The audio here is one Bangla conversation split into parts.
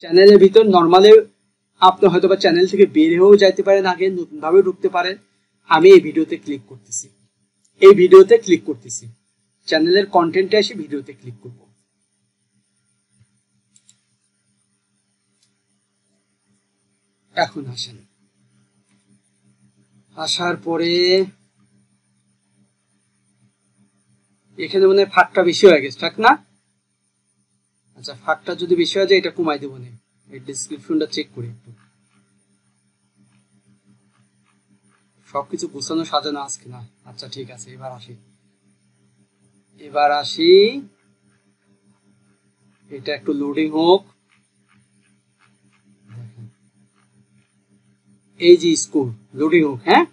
চ্যানেলের ভিতর নর্মালি আপনি হয়তো বা চ্যানেল থেকে বের হয়েও যাইতে পারেন, আগে নতুন ভাবে ঢুকতে পারেন। আমি এই ভিডিওতে ক্লিক করতেছি, চ্যানেলের কন্টেন্টে এসে ভিডিওতে ক্লিক করব। এখন আসেন, আসার পরে এখানে মনে হয় ফাঁকটা বেশি হয়ে গেছে, ঠিক না? আচ্ছা, ফাঁকটা যদি বেশি হয়ে যায় এটা কমাই দেবো না, এই ডিসক্রিপশনটা চেক করি একটু, সবকিছু গুছানো সাজানো আছে কিনা। আচ্ছা ঠিক আছে, এবার আসি, এটা একটু লোডিং হোক। এই যে স্কোর লোডিং হোক, হ্যাঁ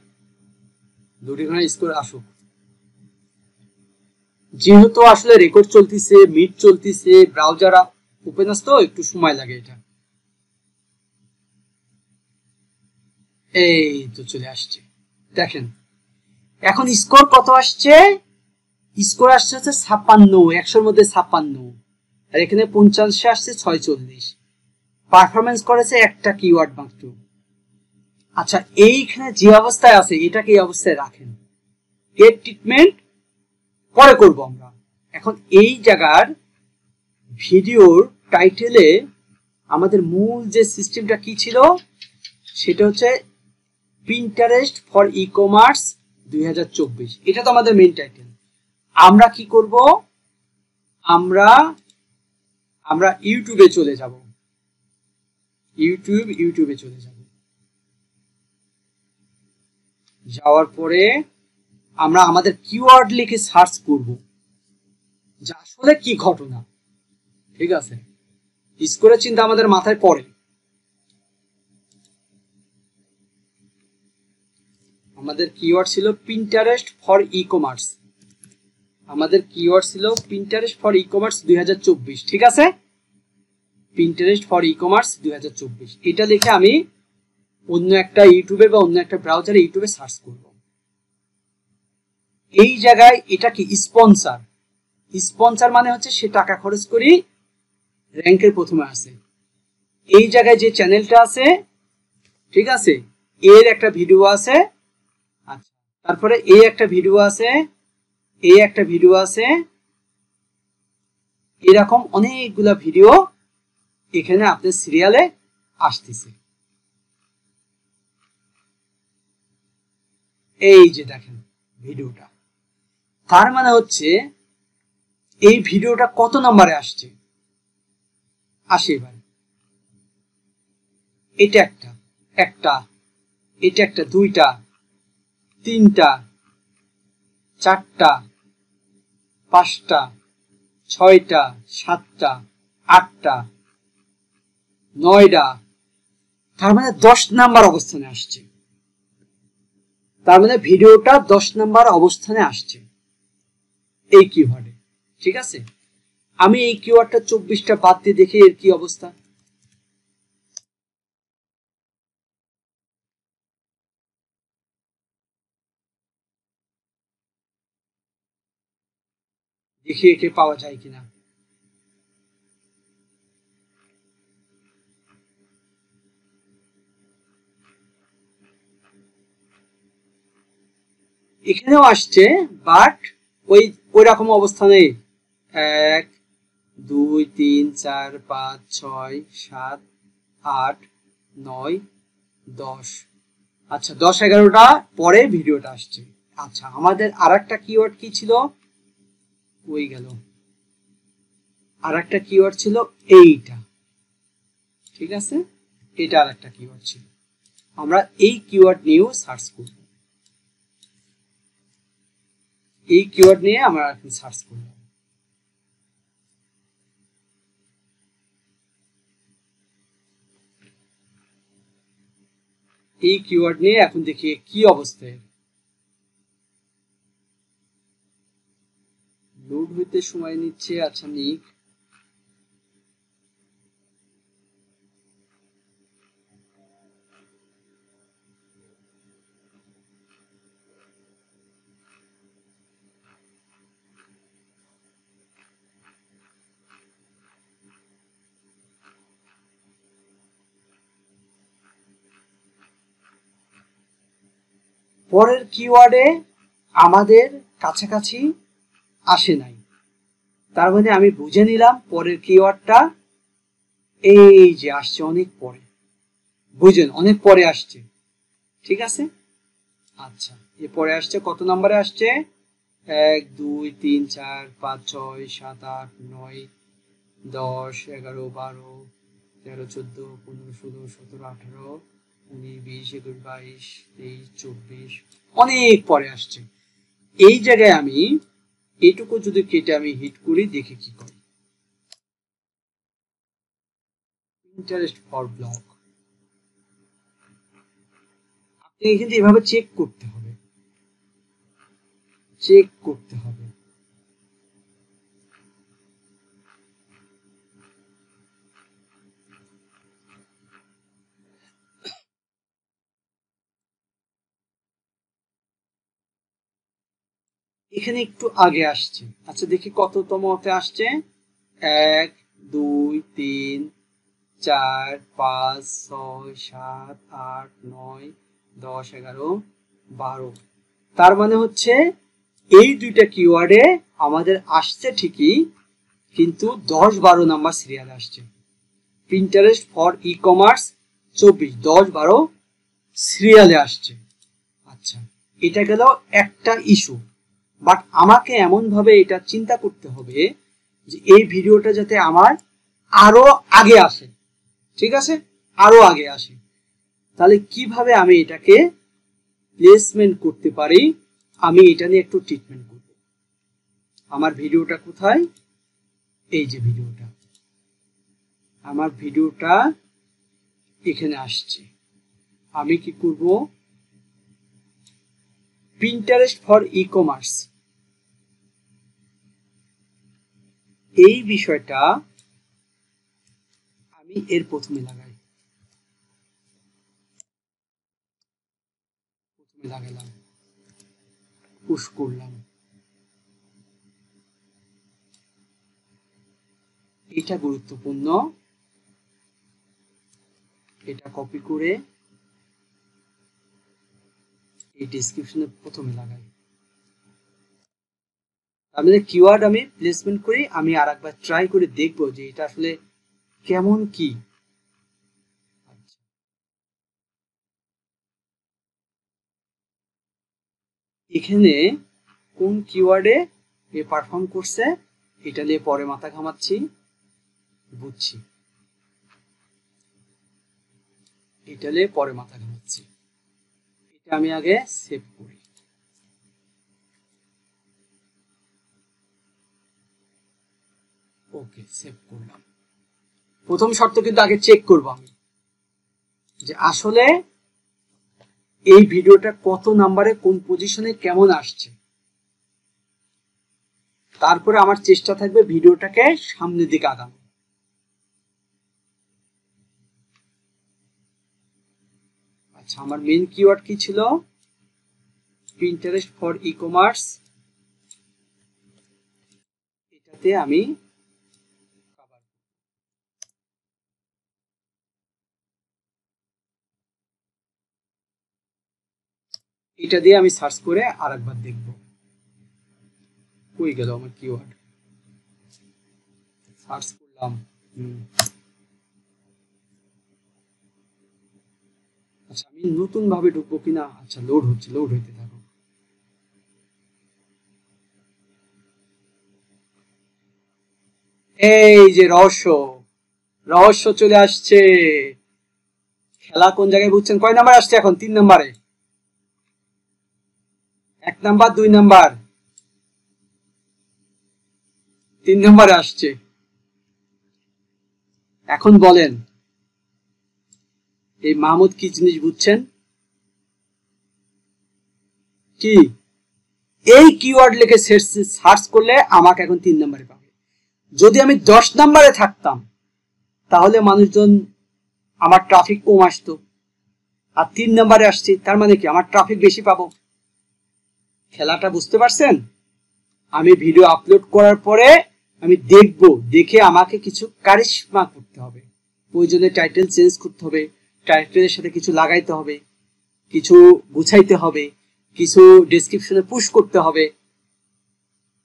লোডিং হয়, স্কোর আসুক। যেহেতু আসলে রেকর্ড চলতেছে, মিট চলতেছে, ব্রাউজার ওপেন আছে তো একটু সময় লাগে এটা। এই তো চলে আসছে, দেখেন এখন স্কোর কত আসছে। স্কোর আসছে হচ্ছে 56, 100-র মধ্যে 56, আর এখানে 50 আসছে 46। পারফরমেন্স করেছে একটা কিওয়ার্ড মাত্র। আচ্ছা, এইখানে যে অবস্থায় আছে এটাকে এই অবস্থায় রাখেন, এর ট্রিটমেন্ট পরে করব আমরা। এখন এই জায়গার ভিডিওর টাইটেলে আমাদের মূল যে সিস্টেমটা কি ছিল, সেটা হচ্ছে পিন্টারেস্ট ফর ই কমার্স 2024। এটা তো আমাদের মেইন টাইটেল। আমরা কি করব, আমরা আমরা ইউটিউবে চলে যাব, ইউটিউবে চলে যাব। যাওয়ার পরে আমরা আমাদের কিওয়ার্ড লিখে সার্চ করব যে আসলে কি ঘটনা। ঠিক আছে, স্কোরের চিন্তা আমাদের মাথায় পড়ে। আমাদের কিওয়ার্ড ছিল পিন্টারেস্ট ফর ই কমার্স, আমাদের কিওয়ার্ড ছিল পিন্টারেস্ট ফর ই কমার্স 2024। ঠিক আছে, পিন্টারেস্ট ফর ই কমার্স 2024 এটা লিখে আমি অন্য একটা ইউটিউবে বা অন্য একটা ব্রাউজারে ইউটিউবে সার্চ করব। এই জায়গায় এটা কি স্পন্সর, স্পন্সর মানে হচ্ছে সে টাকা খরচ করি র্যাঙ্কের প্রথমে আসে। এই জায়গায় যে চ্যানেলটা আছে, ঠিক আছে, এর একটা ভিডিও আছে। আচ্ছা, তারপরে এই একটা ভিডিও আছে, এই একটা ভিডিও আছে, এরকম অনেকগুলা ভিডিও এখানে আপনার সিরিয়ালে আসতেছে। এই যে দেখেন ভিডিওটা, তার মানে হচ্ছে এই ভিডিওটা কত নম্বরে আসছে। আসে এবার এটা একটা, একটা, এটা একটা, দুইটা, তিনটা, চারটা, পাঁচটা, ছয়টা, সাতটা, আটটা, নয়টা, তার মানে 10 নাম্বার অবস্থানে আসছে। তার মানে ভিডিওটা 10 নাম্বার অবস্থানে আসছে এই কিওয়ার্ডে। ঠিক আছে, আমি এই কিওয়ার্ডটা 24টা বাদ দিয়ে দেখি এর কি অবস্থা। দেখি একে পাওয়া যায় কিনা। এখানেও আসছে, বাট ওই রকম অবস্থানে 1 2 3 4 5 6 7 8 9 10। আচ্ছা, 10-11টা পরে ভিডিওটা আসছে। আচ্ছা, আমাদের আর একটা কিওয়ার্ড কি ছিল, ওই গেল, আর একটা কিওয়ার্ড ছিল এইটা। ঠিক আছে, এটা আর একটা কিওয়ার্ড ছিল। আমরা এই কিওয়ার্ড নিয়েও সার্চ করব, এই কিওয়ার্ড নিয়ে আমরা এখন সার্চ করব। এই কিওয়ার্ড নিয়ে এখন দেখি কি অবস্থায়। লোড হইতে সময় নিচ্ছে। আচ্ছা নিক, পরের কিওয়ার্ডে আমাদের কাছাকাছি আসে নাই, তার মানে আমি বুঝে নিলাম পরের কিওয়ার্ডটা এই যে আসছে অনেক পরে, বুঝেন অনেক পরে আসছে, ঠিক আছে। আচ্ছা, এরপরে আসছে কত নম্বরে আসছে, 1 2 3 4 5 6 7 8 9 10 11 12 13 14 15 16 17 18 19 20 21 22 23 24, অনেক পরে আসছে। এই জায়গায় আমি এটুকু যদি কেটে আমি হিট করি, দেখি কি করি। ইন্টারেস্ট ফর ব্লক, আপনি কিন্তু এভাবে চেক করতে হবে, চেক করতে হবে। এখানে একটু আগে আসছে, আচ্ছা দেখি কততমতে আসছে, 1 2 3 4 5 6 7 8 9 10 11 12, তার মানে হচ্ছে এই দুইটা কিওয়ার্ডে আমাদের আসছে ঠিকই, কিন্তু 10 12 নাম্বার সিরিয়াল আসছে। পিন্টারেস্ট ফর ই কমার্স 24 10 12 সিরিয়ালে আসছে। আচ্ছা, এটা গেল একটা ইস্যু, বাট আমাকে এমন ভাবে এটা চিন্তা করতে হবে যে এই ভিডিওটা যাতে আমার আরো আগে আসে, ঠিক আছে, আরো আগে আসে। তাহলে কিভাবে আমি এটাকে প্লেসমেন্ট করতে পারি, আমি এটা নিয়ে একটু ট্রিটমেন্ট করব। আমার ভিডিওটা কোথায়, এই যে ভিডিওটা, আমার ভিডিওটা এখানে আসছে। আমি কি করব, পিন্টারেস্ট ফর ই কমার্স, এই বিষয়টা আমি এর প্রথমে লাগাই, লাগালাম, পুশ করলাম, এটা গুরুত্বপূর্ণ, এটা কপি করে এই ডেসক্রিপশনে প্রথমে লাগাই। তাহলে কিওয়ার্ড আমি প্লেসমেন্ট করি, আমি আরেকবার ট্রাই করে দেখব যে এটা আসলে কেমন কি। এখানে কোন কিওয়ার্ডে এ পারফর্ম করছে এটা নিয়ে পরে মাথা ঘামাচ্ছি, বুঝছি, এটা নিয়ে পরে মাথা ঘামাচ্ছি। এটা আমি আগে সেভ করি, ওকে সেভ করলাম। প্রথম শর্ত কিন্তু আগে চেক করব আমি যে আসলে এই ভিডিওটা কত নাম্বারে কোন পজিশনে কেমন আসছে, তারপরে আমার চেষ্টা থাকবে ভিডিওটাকে সামনের দিকে আগানো। আচ্ছা, আমার মেইন কিওয়ার্ড কি ছিল, পিন্টারেস্ট ফর ই কমার্স, এটাতে আমি এটা দিয়ে আমি সার্চ করে আরেকবার দেখব কই গেল আমার কিওয়ার্ড, সার্চ করলাম। আচ্ছা, আমি নতুন ভাবে ঢুকবো কিনা, আচ্ছা লোড হচ্ছে, লোড হইতে থাকো। এই যে রহস্য, রহস্য চলে আসছে। খেলা কোন জায়গায় বুঝছেন, কয় নাম্বার আসছে এখন, 3 নাম্বারে, 1 নাম্বার 2 নাম্বার, 3 নাম্বারে আসছে। এখন বলেন এই মাহমুদ কি জিনিস বুঝছেন, কি এই কিওয়ার্ড লিখে সার্চ করলে আমাকে এখন 3 নাম্বারে পাবে। যদি আমি 10 নাম্বারে থাকতাম তাহলে মানুষজন, আমার ট্রাফিক কম আসতো, আর 3 নাম্বারে আসছি, তার মানে কি আমার ট্রাফিক বেশি পাবো। খেলাটা বুঝতে পারছেন। আমি ভিডিও আপলোড করার পরে আমি দেখব, দেখে আমাকে কিছু কারিশমা করতে হবে, প্রয়োজনে টাইটেল চেঞ্জ করতে হবে, টাইটেলের সাথে কিছু লাগাইতে হবে, কিছু গুছাইতে হবে, কিছু ডেসক্রিপশনে পুশ করতে হবে।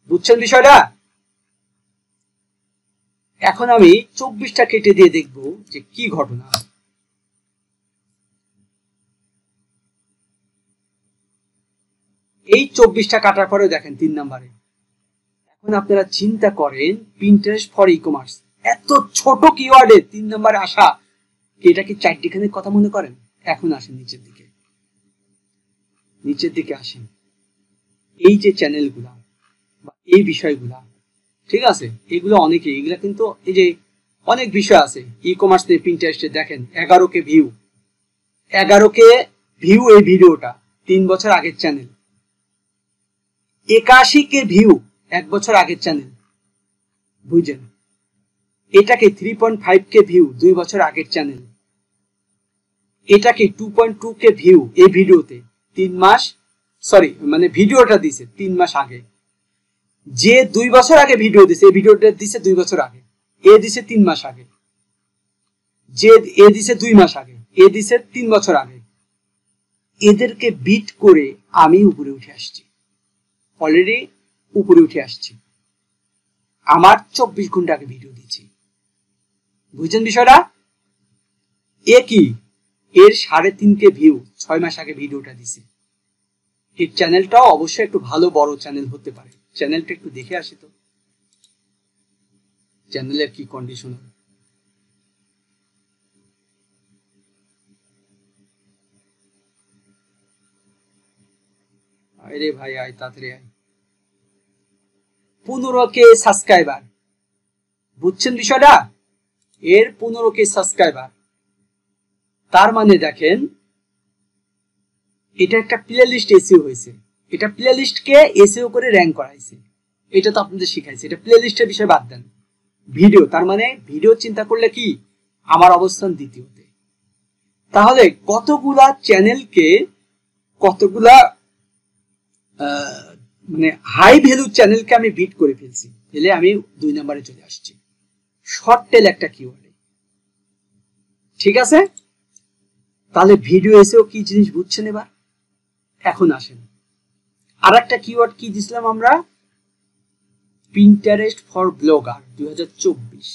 বুঝছেন বিষয়টা? এখন আমি 24টা কেটে দিয়ে দেখব যে কি ঘটনা। এই 24টা কাটার পরেও দেখেন 3 নম্বরে। এখন আপনারা চিন্তা করেন পিন্টারেস্ট ফর ই কমার্স এত ছোট কিওয়ার্ডে 3 নম্বরে আসা, কি এটা কি চারটিখানের কথা মনে করেন? এখন আসেন নিচের দিকে, নিচের দিকে আসেন। এই যে চ্যানেলগুলা বা এই বিষয়গুলা, ঠিক আছে, এগুলো অনেকে, এগুলা কিন্তু এই যে অনেক বিষয় আছে ই কমার্স নিয়ে পিন্টারেস্টে দেখেন 11K ভিউ, 11K ভিউ এই ভিডিওটা 3 বছর আগের চ্যানেল, 81K ভিউ 1 বছর আগের চ্যানেল। বুঝছেন? এটাকে 3.5K ভিউ 2 বছর আগের চ্যানেল, এটাকে 2.2K ভিউ এই ভিডিওতে 3 মাস, সরি মানে ভিডিওটা দিছে 3 মাস আগে। যে 2 বছর আগে ভিডিও দিছে, এই ভিডিওটা দিছে 2 বছর আগে, এ দিছে 3 মাস আগে, যে এ দিছে 2 মাস আগে, এ দিছে 3 বছর আগে। এদেরকে বিট করে আমি উপরে উঠে আসছি, অলরেডি উপরে উঠে আসছি। আমার 24 ঘন্টা আগে ভিডিও দিচ্ছি। বুঝছেন বিষয়টা? এ কি, এর 3.5K ভিউ 6 মাস আগে ভিডিওটা দিছে। এই চ্যানেলটাও অবশ্যই একটু ভালো বড় চ্যানেল হতে পারে। চ্যানেলটা একটু দেখে আসি তো, চ্যানেলের কি কন্ডিশন। আরে ভাই আয় তাড়াতাড়ি আয়। 15K subscriber. বুঝছেন বিষয়টা? এর 15K সাবস্ক্রাইবার। তার মানে দেখেন এটা একটা প্লে লিস্ট এসিও হয়েছে, এটা প্লে লিস্টকে এসিও করে র্যাঙ্ক করাইছে। এটা তো আপনাদের শিখাইছে। এটা প্লে লিস্টের বিষয় বাদ দেন, ভিডিও, তার মানে ভিডিও চিন্তা করলে কি আমার অবস্থান দ্বিতীয়তে। তাহলে কতগুলা চ্যানেলকে, কতগুলা মানে হাই ভ্যালু চ্যানেলকে আমি বিট করে ফেলছি, ফেলে আমি 2 নম্বরে চলে আসছি শর্ট টেল একটা কিওয়ার্ডে। ঠিক আছে? তাহলে ভিডিও এসেও কি জিনিস বুঝছেন এবার? এখন আসেন আর একটা কিওয়ার্ড কি দিছিলাম আমরা, পিন্টারেস্ট ফর ব্লগার 2024,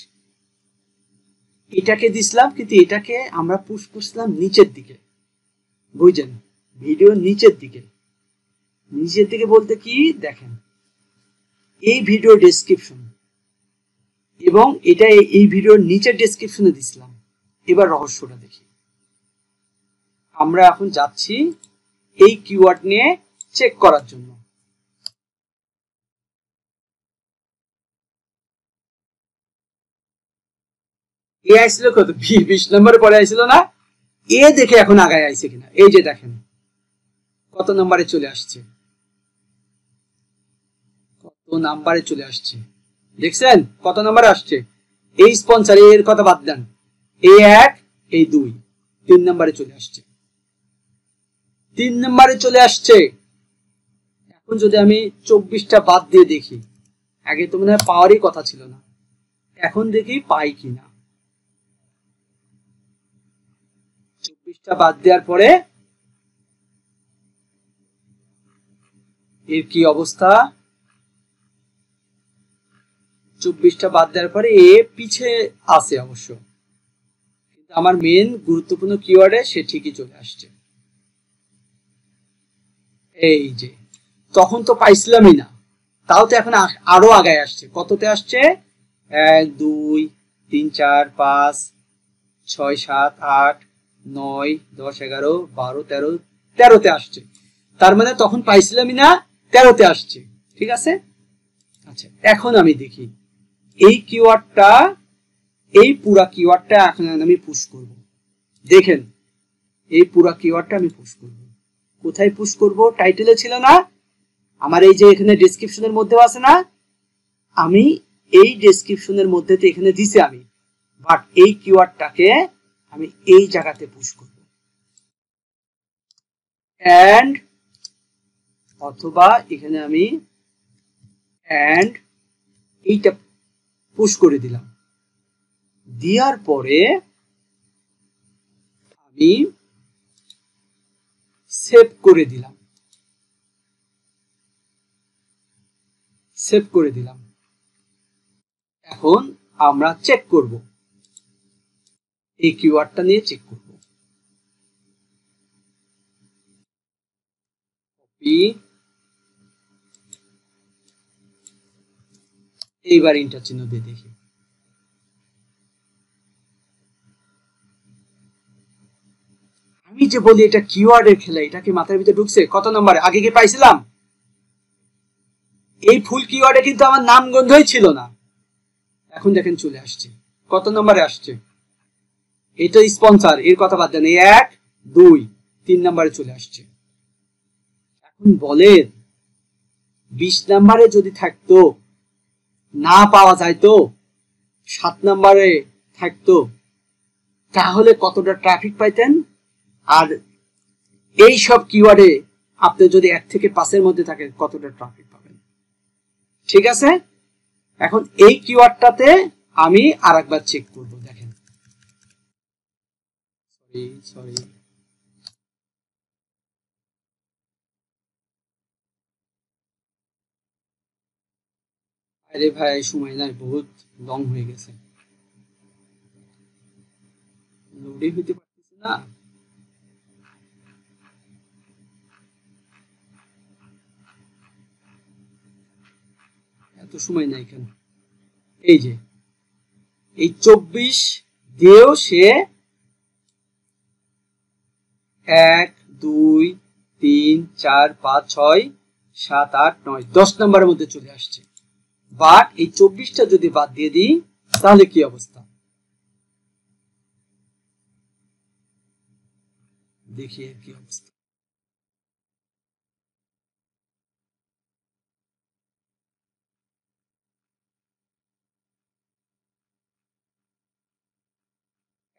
এটাকে দিছিলাম, কিন্তু এটাকে আমরা পুশ করছিলাম নিচের দিকে। বুঝছেন? ভিডিও নিচের দিকে, নিচের দিকে বলতে কি দেখেন এই ভিডিও ডেসক্রিপশন, এবং এটা এই ভিডিওর নিচের ডেসক্রিপশনে দিছিলাম। এবার রহস্যটা দেখি। আমরা এখন যাচ্ছি এই কিওয়ার্ড নিয়ে চেক করার জন্য। এ আইছিল কত, 20 নম্বরে পরে আইছিল না? এ দেখে এখন আগায় আইছে কিনা, এই যে দেখেন কত নম্বরে চলে আসছে, কত নাম্বারে চলে আসছে। দেখছেন কত নাম্বারে আসছে? এই স্পন্সর এর কথা বাদ দেন, এই 1 এই 2 3 নম্বরে চলে আসছে, 3 নম্বরে চলে আসছে। এখন যদি আমি 24টা বাদ দিয়ে দেখি, আগে তো মনে হয় পাওয়ারই কথা ছিল না, এখন দেখি পাই কিনা। 24টা বাদ দেওয়ার পরে এর কি অবস্থা? 24টা বাদ দেওয়ার পরে এ পিছে আছে অবশ্য, কিন্তু আমার মেন গুরুত্বপূর্ণ কিওয়ার্ডে সে ঠিকই চলে আসছে। এই যে তখন তো পাইছিলামই না, তাও তো এখন আরো আগায় আসছে। কততে আসছে? 1 2 3 4 5 6 7 8 9 10 11 12 13 13তে আসছে। তার মানে তখন পাইছিলামই না, 13তে আসছে। ঠিক আছে? আচ্ছা এখন আমি দেখি এই কিওয়ার্ডটা, এই পুরা কিওয়ার্ডটা এখন আমি পুশ করব। দেখেন এই পুরা কিওয়ার্ডটা আমি পুশ করব। কোথায় পুশ করব? টাইটেলে ছিল না আমার, এই যে এখানে ডেসক্রিপশনের মধ্যে আছে না, আমি এই ডেসক্রিপশনের মধ্যে তো এখানে দিছি আমি, বাট এই কিওয়ার্ডটাকে আমি এই জায়গাতে পুশ করব। এন্ড অথবা এখানে আমি এন্ড এইটা পুশ করে দিলাম। দেওয়ার পরে আমি সেভ করে দিলাম। সেভ করে দিলাম। এখন আমরা চেক করব, এই কিওয়ার্ডটা নিয়ে চেক করব। কপি, এইবার ইন্টার চিহ্ন দিয়ে দেখি। আমি যে বলি এটা কিওয়ার্ডের খেলা, এটা কি মাথার ভিতরে ঢুকছে? কত নম্বরে? আগে কি পাইছিলাম? এই ফুল কিওয়ার্ডে কিন্তু আমার নাম গন্ধই ছিল না, এখন দেখেন চলে আসছে। কত নম্বরে আসছে? এটা স্পন্সর, এর কথা বাদ দেন, 1 2 3 নম্বরে চলে আসছে। এখন বলেন 20 নম্বরে যদি থাকতো, না পাওয়া যায় তো 7 নম্বরে থাকতো, তাহলে কতটা ট্রাফিক পাইতেন? আর এই সব কিওয়ার্ডে আপনি যদি 1 থেকে 5-এর মধ্যে থাকে, কতটা ট্রাফিক পাবেন? ঠিক আছে, এখন এই কিওয়ার্ডটাতে আমি আরেকবার চেক করব। দেখেন, সরি, আরে ভাই সময় নাই, বহুত লং হয়ে গেছে, লোডই হইতে পারতেছে না। এত সময় নাই কেন? এই যে এই 24 দিয়েও সে 1 2 3 4 5 6 7 8 9 10 নম্বরের মধ্যে চলে আসছে। বাট এই 24টা যদি বাদ দিয়ে দিই, তাহলে কি অবস্থা দেখি, কি অবস্থা।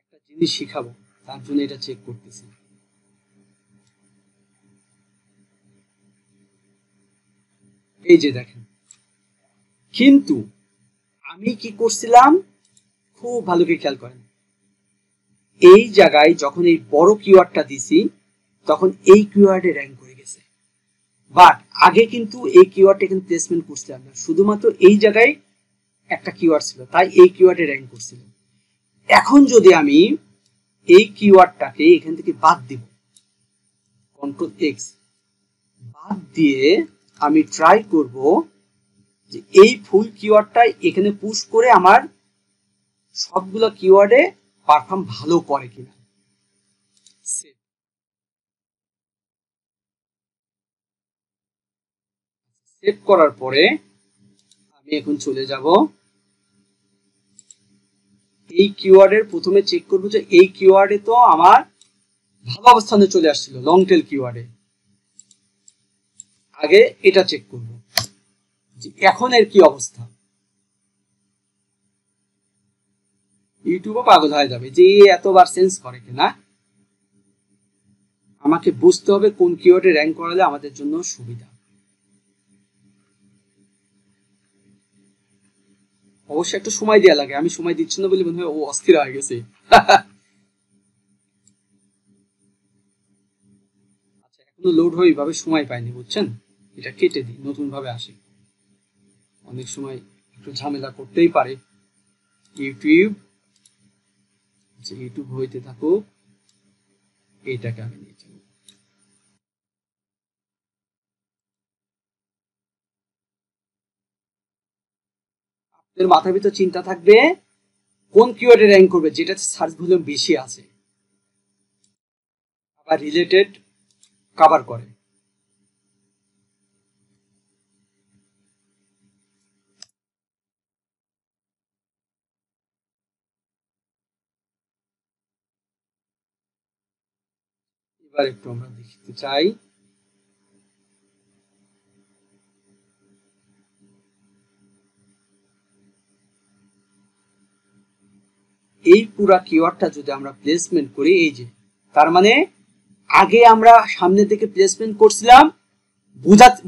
একটা জিনিস শিখাবো, তার জন্য এটা চেক করতেছি। এই যে দেখেন, কিন্তু আমি কি করছিলাম, খুব ভালো করে খেয়াল করেন, এই জায়গায় যখন এই বড় কিওয়ার্ডটা দিছি, তখন এই কিওয়ার্ডে র্যাঙ্ক করে গেছে। বাট আগে কিন্তু এই কিওয়ার্ডটা কিন্তু প্লেসমেন্ট করছিলাম না, শুধুমাত্র এই জায়গায় একটা কিওয়ার্ড ছিল, তাই এই কিওয়ার্ডে র্যাঙ্ক করছিল। এখন যদি আমি এই কিওয়ার্ডটাকে এখান থেকে বাদ দিব, কন্ট্রোল এক্স, বাদ দিয়ে আমি ট্রাই করব যে এই ফুল কিওয়ার্ডটা এখানে পুশ করে আমার সবগুলো কিওয়ার্ডে পারফর্ম ভালো করে কিনা। সেভ করার পরে আমি এখন চলে যাব এই কিওয়ার্ডের, প্রথমে চেক করব যে এই কিওয়ার্ডে তো আমার ভালো অবস্থানে চলে আসছিল, লং টেল কিওয়ার্ডে। আগে এটা চেক করব যে এখন এর কি অবস্থা। ইউটিউবও পাগল হয়ে যাবে যে এতবার চেঞ্জ করে কিনা। আমাকে বুঝতে হবে কোন কিওয়ার্ডে র্যাঙ্ক করালে আমাদের জন্য সুবিধা। অবশ্যই একটা সময় দেওয়া লাগে, আমি সময় দিচ্ছি না বলে মনে হয় ও অস্থির হয়ে গেছে। আচ্ছা, এখনো লোড হয়ে এইভাবে সময় পাইনি, বুঝছেন? এটা কেটে দিই, নতুন ভাবে আসে। অনেক সময় একটু ঝামেলা করতেই পারে ইউটিউব, যে ইউটিউব হইতে থাকুক, এইটাকে আমি নিয়ে যাবো। আপনাদের মাথার ভিতর চিন্তা থাকবে কোন কিওয়ার্ডে র্যাঙ্ক করবে, যেটাতে সার্চ ভলিউম বেশি আছে, আবার রিলেটেড কভার করে। এবার একটু আমরা দেখতে চাই, এই পুরা কিওয়ার্ডটা যদি আমরা প্লেসমেন্ট করি, এই যে, তার মানে আগে আমরা সামনের দিকে প্লেসমেন্ট করছিলাম,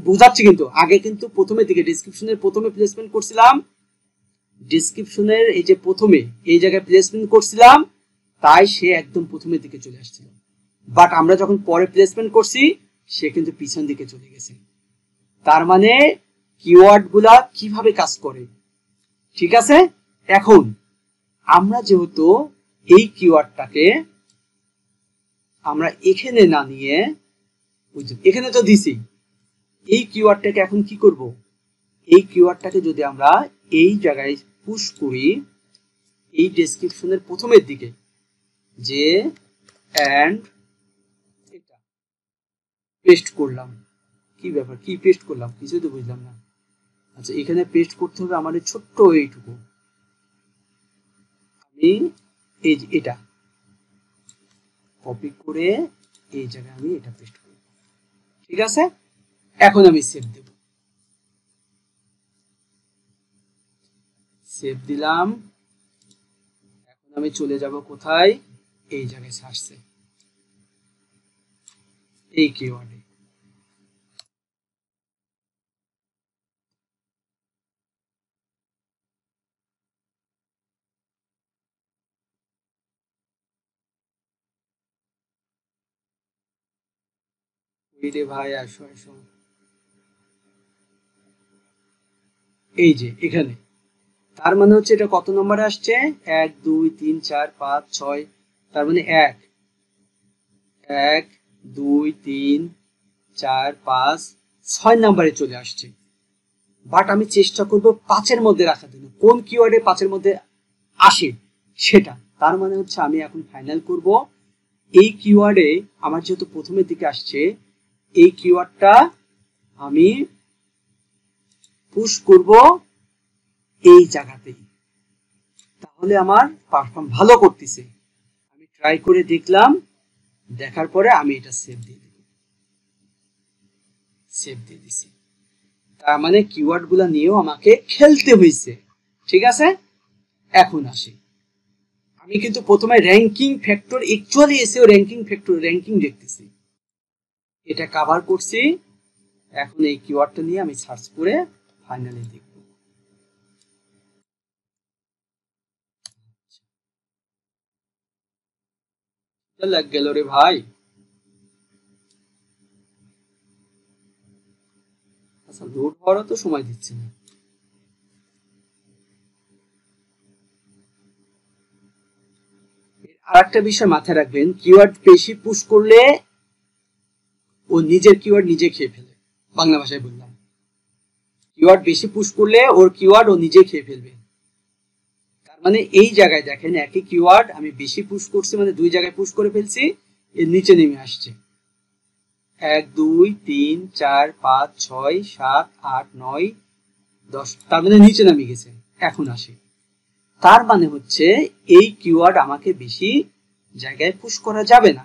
বুঝাচ্ছি কিন্তু আগে কিন্তু প্রথমের দিকে ডেসক্রিপশনের প্রথমে প্লেসমেন্ট করছিলাম, ডেসক্রিপশনের এই যে প্রথমে এই জায়গায় প্লেসমেন্ট করছিলাম, তাই সে একদম প্রথমের দিকে চলে আসছিল। বাট আমরা যখন পরে প্লেসমেন্ট করছি, সে কিন্তু পিছন দিকে চলে গেছে। তার মানে কিওয়ার্ড গুলা কিভাবে কাজ করে। ঠিক আছে, এখন আমরা যেহেতু এই কিওয়ার্ডটাকে আমরা এখানে না নিয়ে এখানে তো দিছি, এই কিওয়ার্ডটাকে এখন কি করব, এই কিওয়ার্ডটাকে যদি আমরা এই জায়গায় পুশ করি, এই ডেসক্রিপশনের প্রথমের দিকে যে এন্ড এটা পেস্ট করলাম, কি ব্যাপার, কি পেস্ট করলাম কিছু তো বুঝলাম না। আচ্ছা, এখানে পেস্ট করতে হবে আমাদের ছোট্ট এইটুকু, আমি এই যে এটা কপি করে এই জায়গায় আমি এটা পেস্ট করব। ঠিক আছে, এখন আমি সেভ দেব, সেভ দিলাম। এখন আমি চলে যাব কোথায়, এই জায়গায় সার্চে, এই কিওয়ার্ডে। রে ভাই আসো আসো, এই যে এখানে, তার মানে হচ্ছে এটা কত নম্বরে আসছে, 1 2 3 4 5 6, তার মানে 1 1 2 3 4 5 6 নম্বরে চলে আসছে। বাট আমি চেষ্টা করব 5-এর মধ্যে রাখার জন্য, কোন কিওয়ার্ডে 5-এর মধ্যে আসে সেটা। তার মানে হচ্ছে আমি এখন ফাইনাল করব এই কিওয়ার্ডে আমার যেহেতু প্রথমের দিকে আসছে, এই কিওয়ার্ডটা আমি পুশ করব এই জায়গাতেই, তাহলে আমার পারফর্ম ভালো করতেছে। আমি ট্রাই করে দেখলাম, দেখার পরে আমি এটা সেভ দিয়ে দেব, সেভ দিয়ে দিছি। তার মানে কিওয়ার্ড গুলা নিয়েও আমাকে খেলতে হয়েছে। ঠিক আছে, এখন আসি, আমি কিন্তু প্রথমে র্যাঙ্কিং ফ্যাক্টর, অ্যাকচুয়ালি এসেও র্যাঙ্কিং ফ্যাক্টর র্যাঙ্কিং দেখতেছি, এটা কভার করছি। এখন এই কিওয়ার্ডটা নিয়ে আমি সার্চ করে ফাইনালি দেখব। লাগ গেল রে ভাই, আচ্ছা লোড হওয়ারও তো সময় দিচ্ছে না। আর একটা বিষয় মাথায় রাখবেন, কিওয়ার্ড বেশি পুশ করলে ও নিজের কিওয়ার্ড নিজে খেয়ে ফেলে, বাংলা ভাষায় বললাম, কিওয়ার্ড বেশি পুশ করলে ওর কিওয়ার্ড ও নিজে খেয়ে ফেলবে। তার মানে এই জায়গায় দেখেন, একই কিওয়ার্ড আমি বেশি পুশ করছি মানে 2 জায়গায় পুশ করে ফেলছি, এর নিচে নেমে আসছে 1 2 3 4 5 6 7 8 9 10, তার মানে নিচে নামে গেছে। এখন আসে, তার মানে হচ্ছে এই কিওয়ার্ড আমাকে বেশি জায়গায় পুশ করা যাবে না।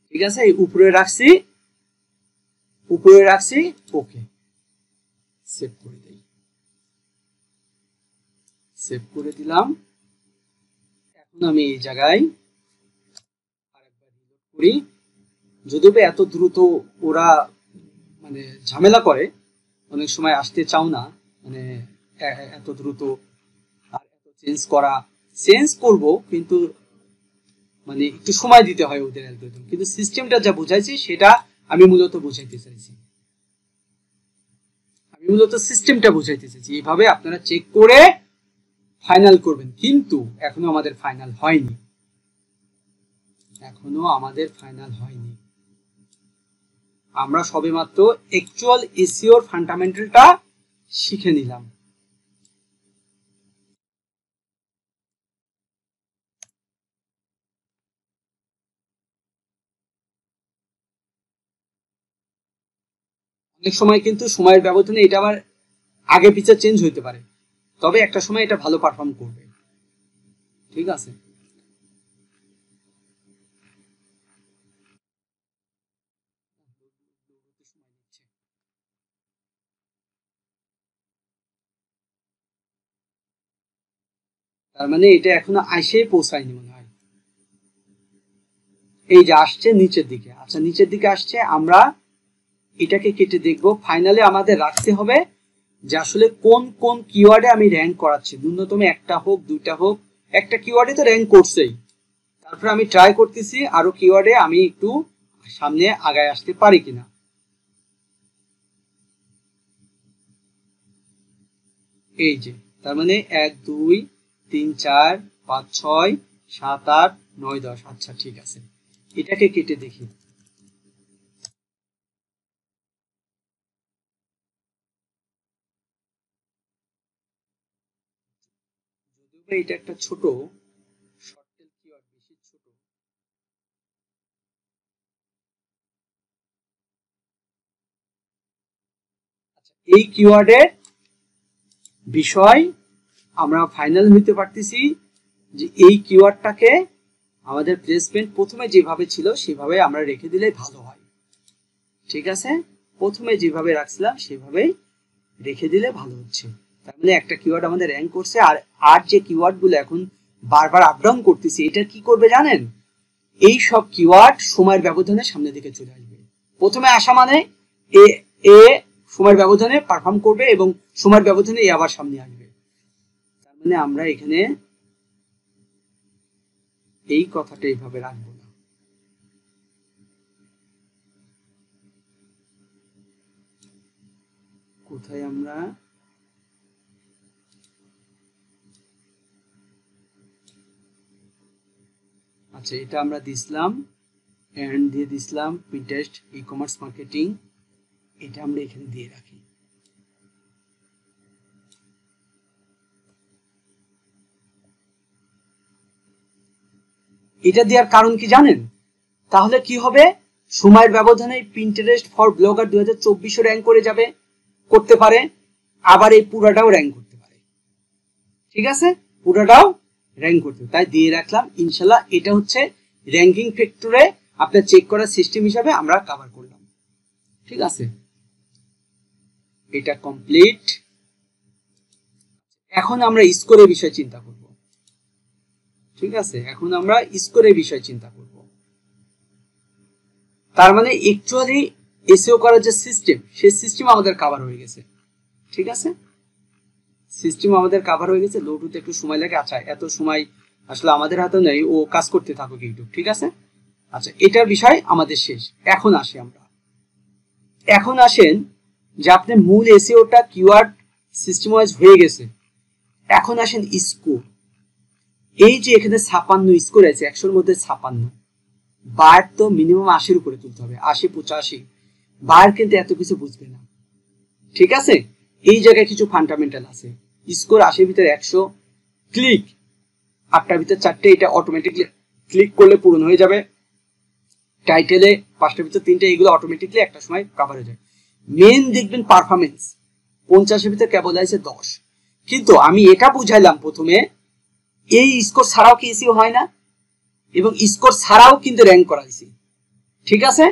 ঠিক আছে, এই উপরে রাখছি, উপরে রাখছি, ওকে সেভ করে দেই, সেভ করে দিলাম। এখন আমি এই জায়গায় আরেকবার রিলোড করি, যদিও এত দ্রুত ওরা মানে ঝামেলা করে, অনেক সময় আসতে চাও না, মানে এত দ্রুত আর এত চেঞ্জ করা, চেঞ্জ করব কিন্তু মানে একটু সময় দিতে হয় ওদের অ্যালগরিদম, কিন্তু সিস্টেমটা যা বুঝাইছি সেটা আমি মূলত বুঝাইতে চাইছি, আমি মূলত সিস্টেমটা বুঝাইতে চাইছি। এইভাবে আপনারা চেক করে ফাইনাল করবেন, কিন্তু এখনো আমাদের ফাইনাল হয়নি, এখনো আমাদের ফাইনাল হয়নি। আমরা সবেমাত্র অ্যাকচুয়াল এসইওর ফান্ডামেন্টালটা শিখে নিলাম। অনেক সময় কিন্তু সময়ের ব্যবধানে এটা আবার আগে পিছে চেঞ্জ হইতে পারে, তবে একটা সময় এটা ভালো পারফর্ম করবে। ঠিক আছে, তার মানে এটা এখনো আইসে পৌঁছায়নি মনে হয়, এই যে আসছে নিচের দিকে। আচ্ছা, নিচের দিকে আসছে, আমরা এটাকে কেটে দেখব। ফাইনালি আমাদের রাখতে হবে যে আসলে কোন কোন কিওয়ার্ডে আমি র্যাঙ্ক করাচ্ছি, ন্যূনতম একটা হোক, 2টা হোক, একটা কিওয়ার্ডে তো র্যাঙ্ক করছেই, তারপর আমি ট্রাই করতেছি আরো কিওয়ার্ডে আমি একটু সামনে আগায় আসতে পারি কিনা। এই যে তার মানে 1 2 3 4 5 6 7 8 9 10। আচ্ছা ঠিক আছে, এটাকে কেটে দেখি। যদিও এটা একটা ছোট শর্ট টেল কিওয়ার্ড, বেশি ছোট। আচ্ছা, এই কিওয়ার্ডের বিষয় আমরা ফাইনাল হইতে পারতেছি যে এই কিওয়ার্ডটাকে আমাদের প্লেসমেন্ট প্রথমে যেভাবে ছিল সেভাবে আমরা রেখে দিলে ভালো হয়। ঠিক আছে, প্রথমে যেভাবে রাখছিলাম সেভাবেই রেখে দিলে ভালো হচ্ছে। তার মানে একটা কিওয়ার্ড আমাদের র্যাঙ্ক করছে। আর যে কিওয়ার্ডগুলো এখন বারবার আপ ডাউন করতেছি, এটা কি করবে জানেন? এই সব কিওয়ার্ড সময়ের ব্যবধানে সামনের দিকে চলে আসবে। প্রথমে আসা মানে এ এ সময়ের ব্যবধানে পারফর্ম করবে এবং সময়ের ব্যবধানে এ আবার সামনে আসবে। তার মানে আমরা এখানে এই কথাটা এইভাবে রাখবো না। কোথায় আমরা আচ্ছা, এটা আমরা দিছিলাম এন্ড দিয়ে দিছিলাম পিন্টারেস্ট ই কমার্স মার্কেটিং, এটা আমরা এখানে দিয়ে রাখি। এটা দেওয়ার কারণ কি জানেন? তাহলে কি হবে, সময়ের ব্যবধানে পিন্টারেস্ট ফর ব্লগার 2024 র্যাঙ্ক করে যাবে, করতে পারে, আবার এই পুরাটাও র্যাঙ্ক করতে পারে। ঠিক আছে, পুরাটাও র্যাঙ্ক করতে, তাই দিয়ে রাখলাম। ইনশাল্লাহ এটা হচ্ছে র্যাঙ্কিং ফ্যাক্টরে আপনার চেক করার সিস্টেম হিসাবে আমরা কভার করলাম। ঠিক আছে, এটা কমপ্লিট। এখন আমরা স্কোরের বিষয় চিন্তা করব। ঠিক আছে, এখন আমরা স্কোরের বিষয় চিন্তা করব। তার মানে অ্যাকচুয়ালি এসইও করার যে সিস্টেম, সেই সিস্টেম আমাদের কভার হয়ে গেছে। ঠিক আছে, সিস্টেম আমাদের কভার হয়ে গেছে। লোড হতে একটু সময় লাগে। আচ্ছা, এত সময় আসলে আমাদের হাতে নেই, ও কাজ করতে থাকুক একটু। ঠিক আছে, আচ্ছা এটার বিষয় আমাদের শেষ। এখন আসি আমরা, এখন আসেন যে আপনি মূল এসইওটা কিওয়ার্ড সিস্টেম ওয়াইজ হয়ে গেছে। এখন আসেন স্কোর। এই যে এখানে 56 স্কোর আছে, 100-র মধ্যে 56, বার তো মিনিমাম 80-র উপরে তুলতে হবে, 80 85। বার কিন্তু এত কিছু বুঝবে না। ঠিক আছে, এই জায়গায় কিছু ফান্ডামেন্টাল আছে। স্কোর 80-র ভিতরে 100, ক্লিক 8টার ভিতরে 4টে, এটা অটোমেটিকলি ক্লিক করলে পূরণ হয়ে যাবে। টাইটেলে 5টার ভিতরে 3টে, এগুলো অটোমেটিকলি একটা সময় কভার হয়ে যায়। মেন দেখবেন পারফরমেন্স 50-এর ভিতরে কেবল আছে 10। কিন্তু আমি এটা বুঝাইলাম প্রথমে, এই স্কোর ছাড়াও কি এসইও হয় না, এবং স্কোর ছাড়াও কিন্তু র্যাঙ্ক করাইছি। ঠিক আছে,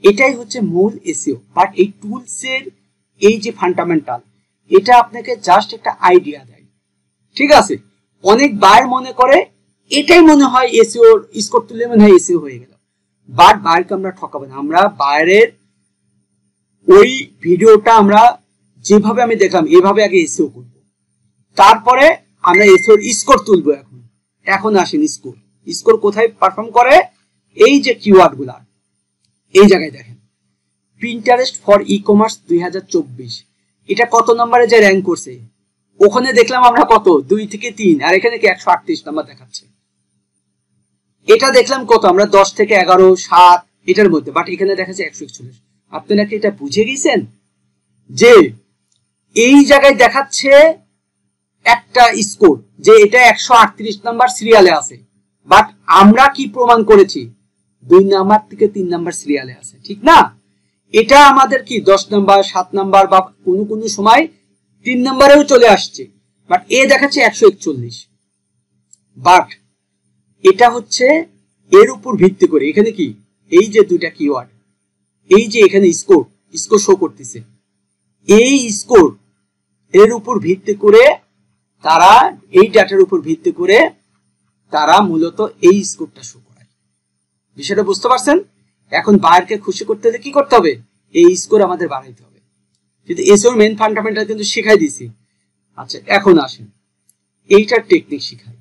এটাই হচ্ছে মূল এসইও। বাট এই টুলসের এই যে ফান্ডামেন্টাল, এটা আপনাকে জাস্ট একটা আইডিয়া দেয়। ঠিক আছে, অনেক বায়ার মনে করে এটাই মনে হয় এসইও, স্কোর তুললে মনে হয় এসইও হয়ে গেল। বাট বায়ারকে আমরা ঠকাবো না। আমরা বায়ারের ওই ভিডিওটা আমরা যেভাবে আমি দেখলাম এভাবে আগে এসইও করব, তারপরে আমরা এসইওর স্কোর তুলবো। এখন আসেন স্কোর। স্কোর কোথায় পারফর্ম করে? এই যে কিওয়ার্ড গুলা, এই জায়গায় দেখেন পিন্টারেস্ট ফর ই কমার্স 2024, এটা কত নম্বরে যে র্যাঙ্ক করছে, ওখানে দেখলাম আমরা কত 2 থেকে 3, আর এখানে কি 138 নাম্বার দেখাচ্ছে। এটা দেখলাম কত আমরা 10 থেকে 11 7 এটার মধ্যে, বাট এখানে দেখাচ্ছে 141। আপনারা কি এটা বুঝে গেছেন যে এই জায়গায় দেখাচ্ছে একটা স্কোর যে এটা 138 নাম্বার সিরিয়ালে আছে, বাট আমরা কি প্রমাণ করেছি 2 নাম্বার থেকে 3 নাম্বার সিরিয়ালে আছে। ঠিক না, এটা আমাদের কি 10 নাম্বার 7 নাম্বার বা কোনো কোনো সময় 3 নাম্বারেও চলে আসছে, বাট এ দেখাচ্ছে 141। বাট এটা হচ্ছে এর উপর ভিত্তি করে, এখানে কি এই যে দুইটা কিওয়ার্ড, এই যে এখানে স্কোর শো করতেছে, এই স্কোর এর উপর ভিত্তি করে তারা, এই ডাটার উপর ভিত্তি করে তারা মূলত এই স্কোরটা শো করায়। বিষয়টা বুঝতে পারছেন? এখন বায়ারকে খুশি করতে হলে কি করতে হবে? এই স্কোর আমাদের বাড়াইতে হবে। কিন্তু এসইওর মেন ফান্ডামেন্টাল কিন্তু শিখাই দিয়েছি। আচ্ছা এখন আসেন এইটার টেকনিক শিখাই।